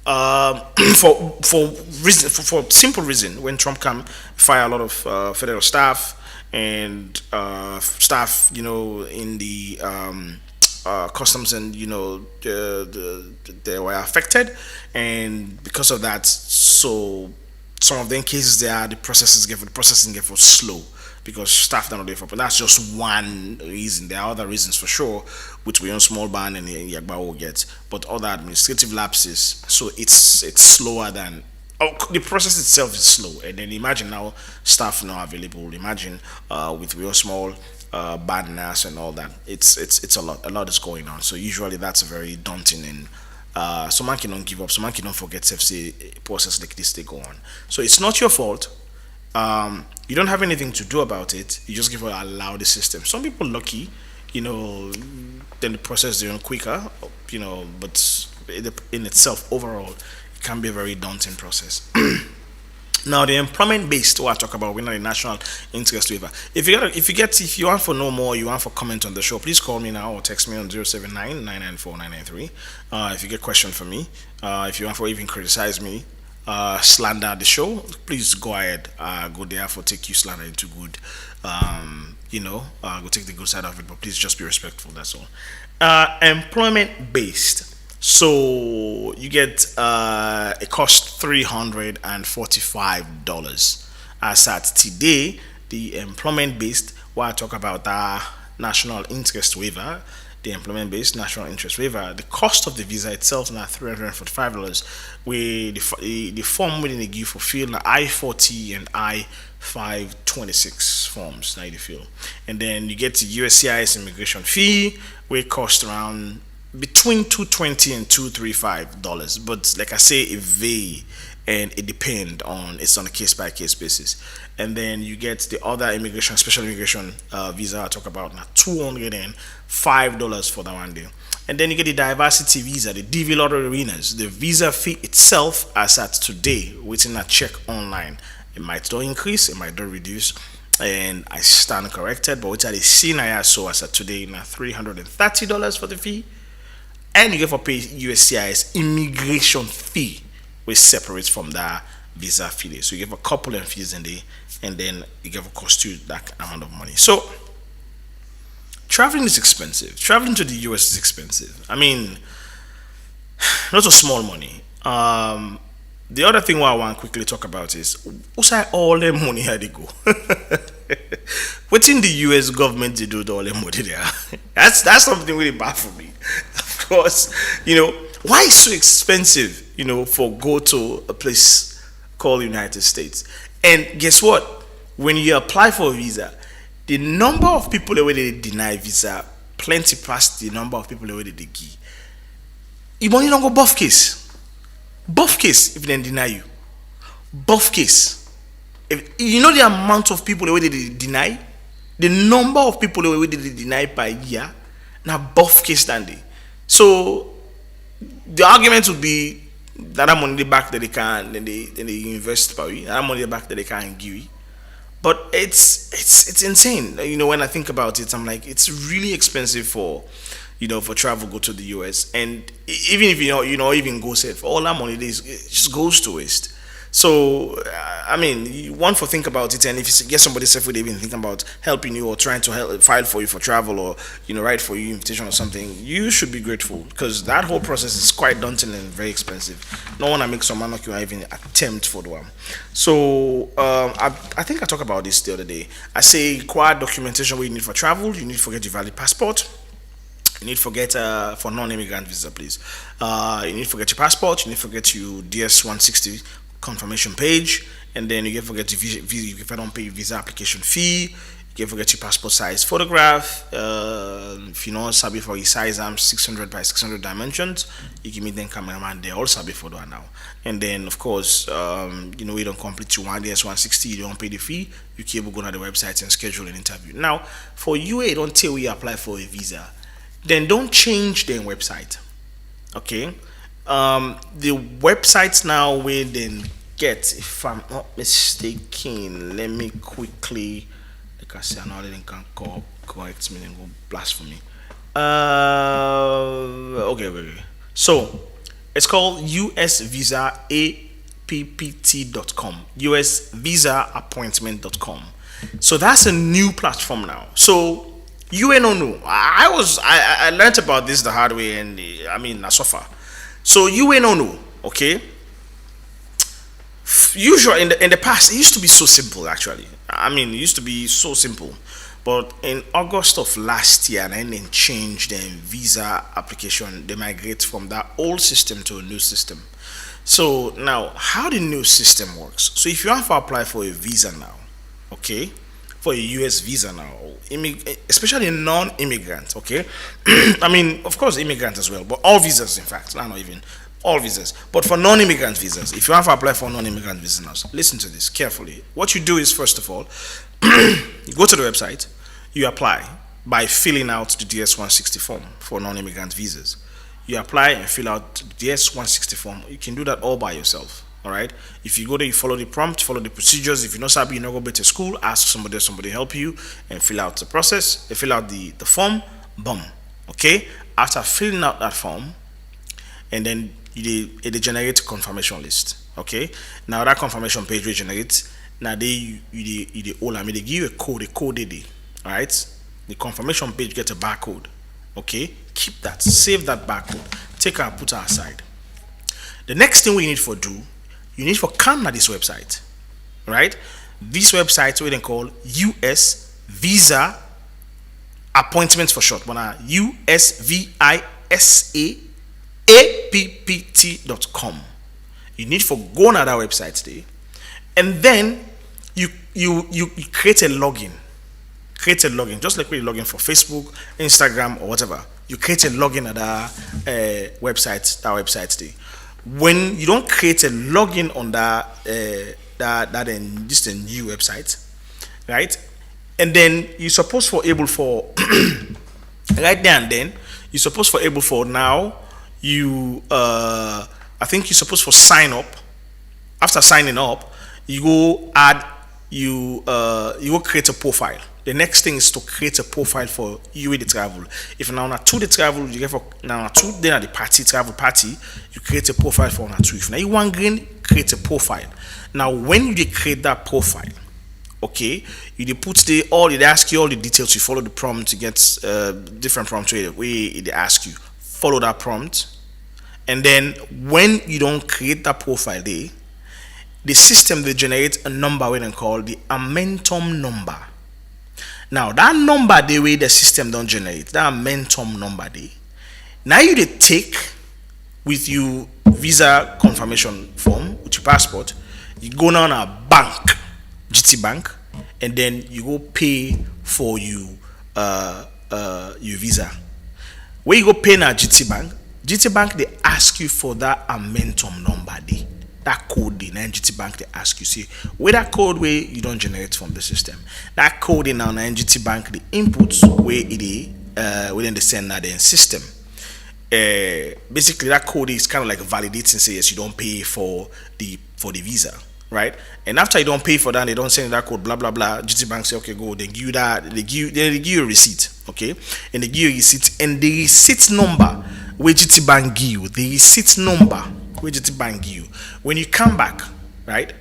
For simple reason, when Trump fire a lot of federal staff and staff, in the customs and they were affected, and because of that, so some of them cases the processing get for slow because staff don't know for. But that's just one reason. There are other reasons for sure, which we on small ban and Yagba will get, but other administrative lapses. So it's slower than. The process itself is slow, and then imagine now staff not available. Imagine with real small badness and all that. It's a lot is going on. So usually that's very daunting, and someone cannot give up. Someone cannot forget to say process like this they go on. So it's not your fault. You don't have anything to do about it. You just allow the system. Some people lucky, then the process is quicker, but in itself overall it can be a very daunting process. Now the employment based what I talk about, we're not a national interest waiver. If you want for know more, you want for comment on the show, please call me now or text me on 079-994-993. If you get question for me, if you want for even criticize me, slander the show, please go ahead, go there for take you slander into good, go take the good side of it, but please just be respectful, that's all. Employment based, so you get it costs $345 as at today. The employment based, what I talk about national interest waiver, the employment based national interest waiver, the cost of the visa itself now $345. We the form within the give for field I-40 and I-526 forms now you fill, and then you get the USCIS immigration fee, which cost around between $220 and $235. But like I say, it vary and it depends on, it's on a case by case basis. And then you get the other immigration, special immigration visa I talk about now, $205 for that one day. And then you get the diversity visa, the DV lottery winners. The visa fee itself, as at today, waiting a check online, it might not increase, it might not reduce, and I stand corrected, but what I see now, so as at today now $330 for the fee, and you get for pay USCIS immigration fee, which separates from the visa fee. So you give a couple of fees in there, and then you give a cost you that amount of money. So traveling is expensive. Traveling to the US is expensive. I mean, not a small money. The other thing what I want to quickly talk about is what's all the money how they go. What in the US government they do with all the money there? That's something really bad for me. Of course, why is so expensive? For go to a place called United States, and guess what? When you apply for a visa, the number of people that they deny visa plenty past the number of people that they give. You only don't go buff case if they deny you, buff case. If you know the amount of people that they deny, the number of people that they deny per year, now buff case than they. So the argument would be that money back that they can, then they invest by that money back that they can't give. But it's insane. When I think about it, I'm like, it's really expensive for for travel go to the US, and even if even go safe, all that money it just goes to waste. So I mean, one for think about it, and if you get somebody safe, would even think about helping you or trying to help file for you for travel, or write for you invitation or something, you should be grateful, because that whole process is quite daunting and very expensive. No one makes some money or even attempt for the one. So I think I talked about this the other day. I say required documentation what you need for travel. You need to forget your valid passport. You need to forget for non-immigrant visa, please. You need to forget your passport. You need to forget your DS-160 confirmation page, and then you can forget the visa. If I don't pay your visa application fee, you can forget your passport size photograph. If you know sabi for your size, 600 by 600 dimensions. You can meet them cameraman. They all sabi for that now. And then of course, you don't complete your 1DS-160. You don't pay the fee. You can go on the website and schedule an interview. Now, for UA, don't tell we apply for a visa. Then don't change their website. Okay, the websites now where then get, if I'm not mistaken, let me quickly, like I say, I know they can correct me and go blasphemy. Okay. So it's called usvisaappt.com, usvisaappointment.com. So that's a new platform now. So you ain't no. I learned about this the hard way, and I suffer. So you ain't no, okay? Usually in the past, it used to be so simple. Actually, it used to be so simple. But in August of last year, and then they changed the visa application. They migrate from that old system to a new system. So now, how the new system works? So if you want to apply for a visa now, okay, for a US visa now, especially non-immigrant, okay? Of course, immigrant as well, but all visas, in fact, not even all visas. But for non-immigrant visas, if you want to apply for non-immigrant visas now, listen to this carefully. What you do is, first of all, you go to the website, you apply by filling out the DS-160 form for non-immigrant visas. You apply and fill out the DS-160 form. You can do that all by yourself. All right. If you go there, you follow the prompt, follow the procedures. If you know sabi, you know, go back to school, ask somebody help you and fill out the process. Fill out the form. Boom. Okay. After filling out that form, and then it generates a confirmation list. Okay. Now that confirmation page will generate. Now they give you a code. All right. The confirmation page gets a barcode. Okay. Keep that. Save that barcode. Take her, put her aside. The next thing we need for do. You need to come at this website, right? This website, what they call US Visa Appointments for short, but usvisaappt.com. You need to go on that website today, and then you create a login. Create a login, just like when you log in for Facebook, Instagram, or whatever. You create a login at that website today. When you don't create a login on just a new website, right? And then you're supposed for able for right there and then you're supposed for able for now you I think you're supposed for sign up. After signing up, you go add you go create a profile. The next thing is to create a profile for you with the travel. If now to the travel, you get for now to then at the travel party, you create a profile for now two. If now you want green, create a profile. Now when you create that profile, okay, you put they ask you all the details. You follow the prompt to get different prompts where they ask you. Follow that prompt, and then when you don't create that profile, the system they generate a number we then call the Amentum number. Now that number the way the system don't generate, that momentum number they. Now you they take with you visa confirmation form with your passport, you go down a bank, GT Bank, and then you go pay for your visa. When you go pay now GT Bank they ask you for that momentum number they. That code in NGT Bank they ask you, see, where that code way you don't generate from the system. That code in now NGT Bank the inputs where it is within the send now the system. Basically that code is kind of like validating say yes you don't pay for the visa, right? And after you don't pay for that, they don't send that code, blah blah blah. GT Bank say okay go, they give you that, they give you a receipt, okay? And they give you a receipt and the receipt number where GT Bank give you, the receipt number where GT Bank give you. When you come back, right?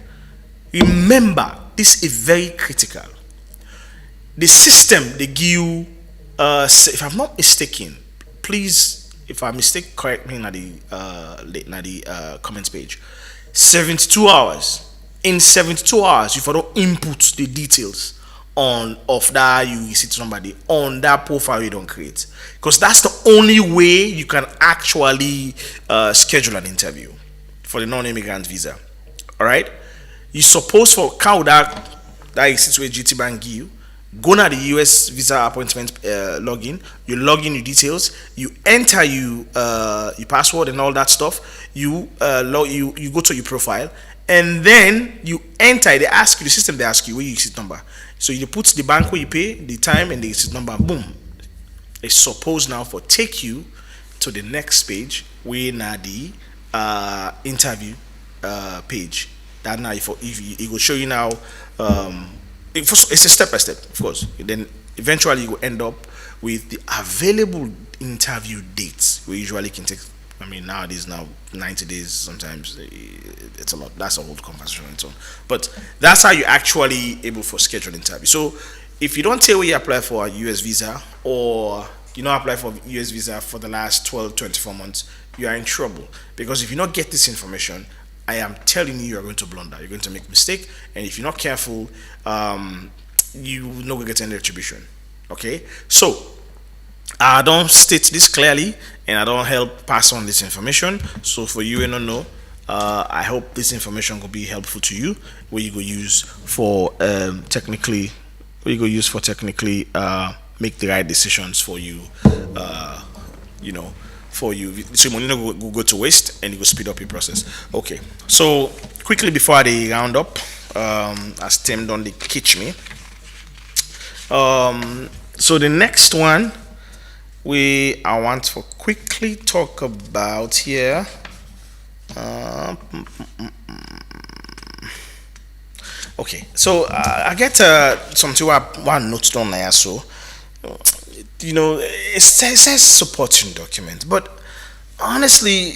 Remember, this is very critical. The system they give you, if I'm not mistaken, please, if I'm mistaken, correct me in the comments page. 72 hours. In 72 hours, if I don't input the details of that you receipt number on that profile you don't create, because that's the only way you can actually schedule an interview for the non-immigrant visa. All right, you supposed for count that receipt where GT Bank give you. Go now the US visa appointment login. You log in your details. You enter your password and all that stuff. You you go to your profile and then you enter. They ask you the system. They ask you where you receipt number. So you put the bank where you pay, the time, and the receipt number. Boom. It's supposed now for take you to the next page where now the interview page. That now if it will show you now. It's a step by step, of course. Then eventually you will end up with the available interview dates. We usually can take. I mean, nowadays 90 days. Sometimes it's a lot. That's a whole conversation and so on. But that's how you actually able for scheduled interview. So if you don't tell where you apply for a US visa or you don't apply for US visa for the last 12, 24 months, you are in trouble because if you not get this information, I am telling you, you are going to blunder. You're going to make a mistake, and if you're not careful, you will not get any retribution. Okay, so I don't state this clearly, and I don't help pass on this information. So for you, and know, I hope this information will be helpful to you. Where you go use for technically, make the right decisions for you. For you, so money will go to waste and it will speed up your process. Okay, so quickly before they round up, as Tim don't catch me. So the next one I want to quickly talk about here. Okay, so I get something one note down there. So it says supporting document, but honestly,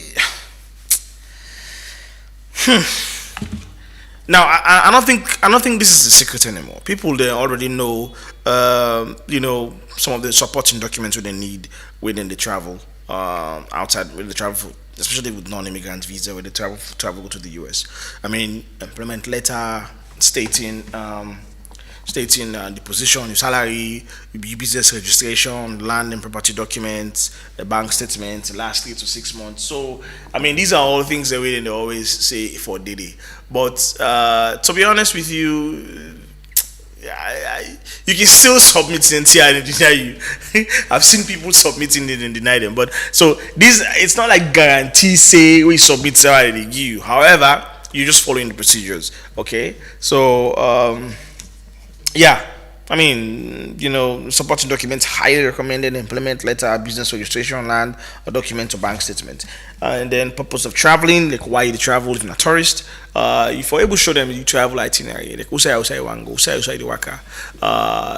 now I don't think this is a secret anymore. People they already know, some of the supporting documents they need when they travel outside when they travel, especially with non-immigrant visa when they travel go to the US. I mean, employment letter stating the position, your salary, your business registration, land and property documents, the bank statement, the last 3 to 6 months. So, I mean, these are all things that they always say for Diddy. But to be honest with you, you can still submit it and deny you. I've seen people submitting it and deny them. But so this, it's not like guarantee say we submit salary they give you. However, you're just following the procedures. Okay, so. Yeah, I mean, supporting documents highly recommended: employment letter, business registration, land, or document or bank statement. And then purpose of traveling, like why you travel if you're a tourist. If you're able to show them you travel itinerary, like usai wango, usai the waka.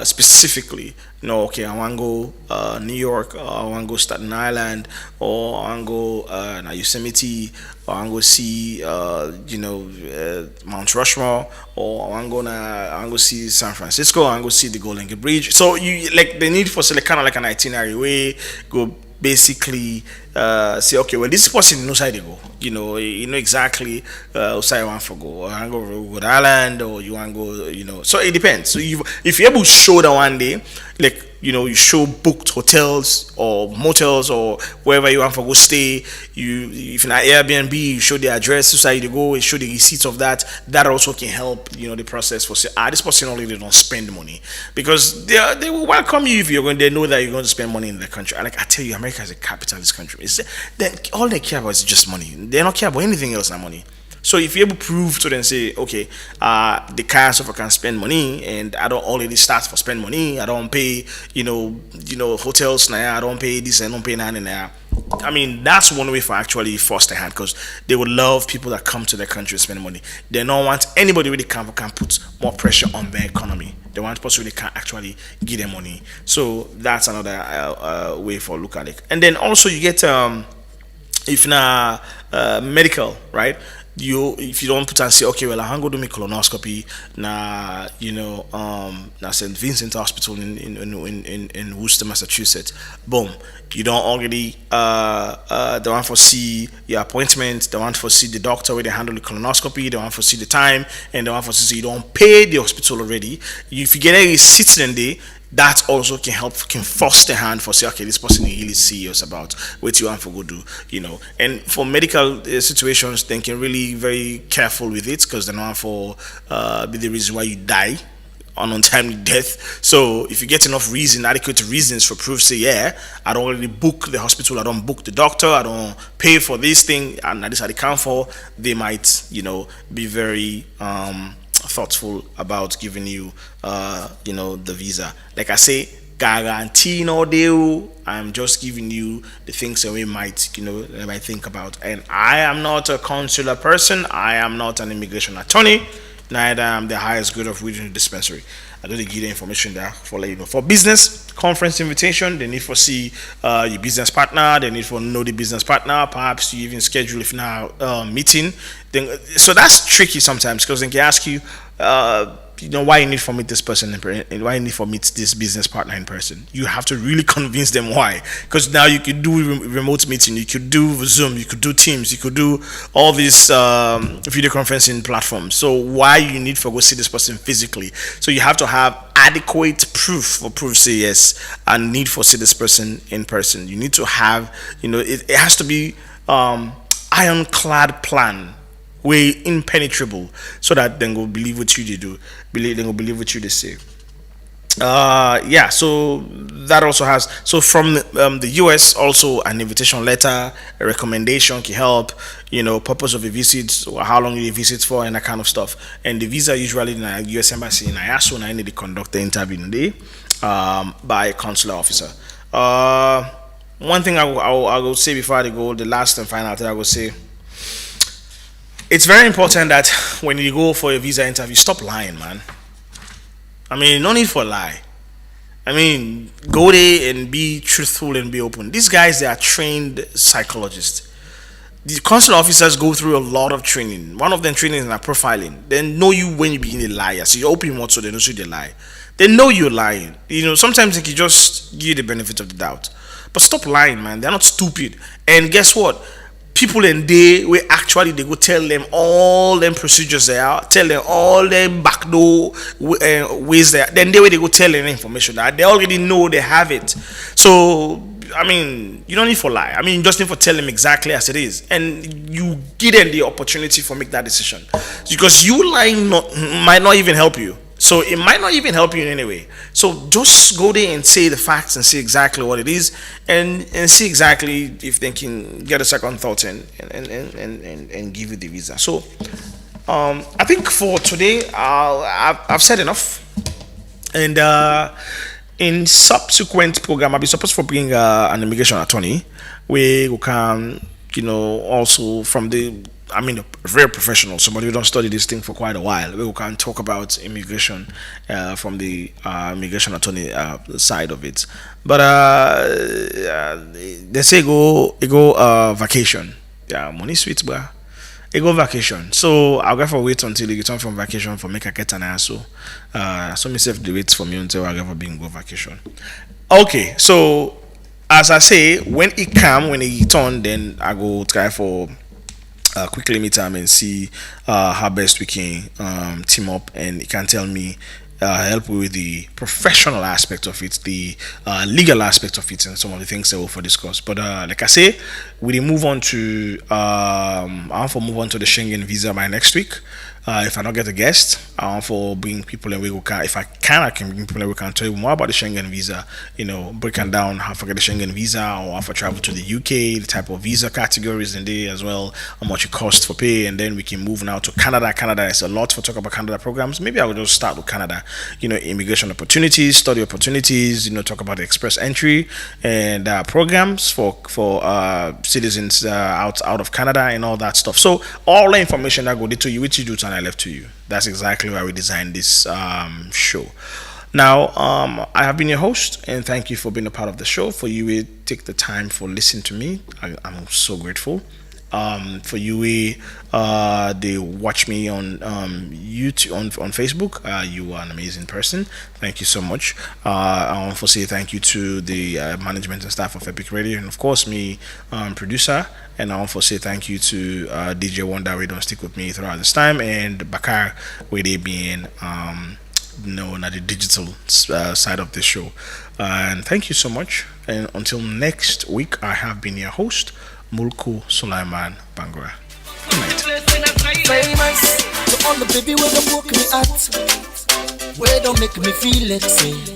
Specifically, okay, I want to go New York, or I want to go Staten Island, or I want to go Yosemite, or I want to go see Mount Rushmore, or I want to go see San Francisco, I want to go see the Golden Gate Bridge. So you like the need for kind of like an itinerary way go basically say, okay, well, this person knows how they go. You know exactly how you want to go. Or you want to go to Ireland, or you want to go, So it depends. So if you're able to show that one day, like, you show booked hotels or motels or wherever you want to go stay. If in an Airbnb, you show the address, society to go, you show the receipts of that. That also can help, the process for say, this person already don't spend money, because they will welcome you if you're going. They know that you're going to spend money in the country. And like I tell you, America is a capitalist country. Then all they care about is just money. They don't care about anything else than money. So if you're able to prove to them, say, okay, the car so I can spend money, and I don't already start for spend money. I don't pay, hotels now. I don't pay this, and I don't pay that and that. I mean, that's one way for actually force their hand, because they would love people that come to their country to spend money. They don't want anybody really can put more pressure on their economy. They want people really can actually give them money. So that's another way for look at it. And then also you get if na medical, right? If you don't put and say, okay, well, I'm going to do my colonoscopy na na St. Vincent Hospital in Worcester, Massachusetts. Boom, you don't already the one for see your appointment, the one for see the doctor where they handle the colonoscopy, the one for see the time, and the one for see you don't pay the hospital already. If you get a receipt then day, that also can force the hand for say, okay, this person is really serious about what you want to go do, And for medical situations, they can really very careful with it, because they don't want for be the reason why you die on untimely death. So if you get enough adequate reasons for proof, say, yeah, I don't really book the hospital, I don't book the doctor, I don't pay for this thing, and this is the count for, they might, be very thoughtful about giving you the visa. Like I say, guarantee no deal. I'm just giving you the things that we might think about. And I am not a consular person, I am not an immigration attorney, neither am the highest grade of reading dispensary. I don't give the information there for business conference invitation. They need for see your business partner. They need for know the business partner. Perhaps you even schedule if now meeting. Then so that's tricky sometimes, because they can ask you why you need for meet this person and why you need for meet this business partner in person. You have to really convince them why, because now you could do remote meeting, you could do Zoom, you could do Teams, you could do all these video conferencing platforms. So why you need for go see this person physically? So you have to have adequate proof say yes, and need for see this person in person. You need to have it has to be ironclad plan, way impenetrable, so that then go believe what you do, believe what you say. So that also has, so from the US also an invitation letter, a recommendation can help, purpose of a visit, or how long you visit for, and that kind of stuff. And the visa usually in a US embassy in IASO, and I need to conduct the interview today by a consular officer. One thing I will say before I go, the last and final thing I will say, it's very important that when you go for a visa interview, stop lying, man. I mean, no need for a lie. I mean, go there and be truthful and be open. These guys, they are trained psychologists. The consular officers go through a lot of training. One of them training is like profiling. They know you when you begin a liar. So you open what, so they know you they lie. They know you're lying. Sometimes they can just give you the benefit of the doubt. But stop lying, man. They're not stupid. And guess what? People in there where actually they go tell them all them procedures they are, tell them all them backdoor ways there. Then they go tell them information that they already know they have it. So I mean, you don't need for lie. I mean, you just need for tell them exactly as it is, and you give them the opportunity for make that decision, because you lying might not even help you. So it might not even help you in any way. So just go there and say the facts and see exactly what it is, and see exactly if they can get a second thought and give you the visa. So I think for today I've said enough, and in subsequent program I'll be supposed to bring an immigration attorney where we can also from the a very professional, somebody who don't study this thing for quite a while. We can talk about immigration from the immigration attorney side of it. But they say go vacation. Yeah, money sweet, bro. Go vacation. So I'll go for wait until you return from vacation for make a get an answer. So myself the wait for me until I ever being go vacation. Okay, so as I say, when it come, when it turn, then I go try for quickly meet time and see how best we can team up, and it can tell me help me with the professional aspect of it, the legal aspect of it, and some of the things that we'll for discuss. But like I say, we will move on to I want to move on to the Schengen visa by next week. If I don't get a guest, I want to bring people and we can. If I can bring people and we can tell you more about the Schengen visa. Breaking down how to get the Schengen visa, or how to travel to the UK, the type of visa categories in there as well, how much it costs for pay, and then we can move now to Canada. Canada is a lot for talk about Canada programs. Maybe I will just start with Canada. Immigration opportunities, study opportunities. Talk about the express entry and programs for citizens out of Canada and all that stuff. So all the information that go to you, which you do, and I left to you. That's exactly why we designed this show. Now, I have been your host, and thank you for being a part of the show. For you, take the time for listening to me. I'm so grateful. For you, they watch me on YouTube, on Facebook. You are an amazing person. Thank you so much. I want to say thank you to the management and staff of Epic Radio, and of course me, producer. And I want to say thank you to DJ Wonder, we don't stick with me throughout this time, and Bakar, where they being on the digital side of the show. And thank you so much. And until next week, I have been your host, Mulku Sulaiman Bangura. Good night. Famous to all the baby where they woke me at, where don't make me feel it, say.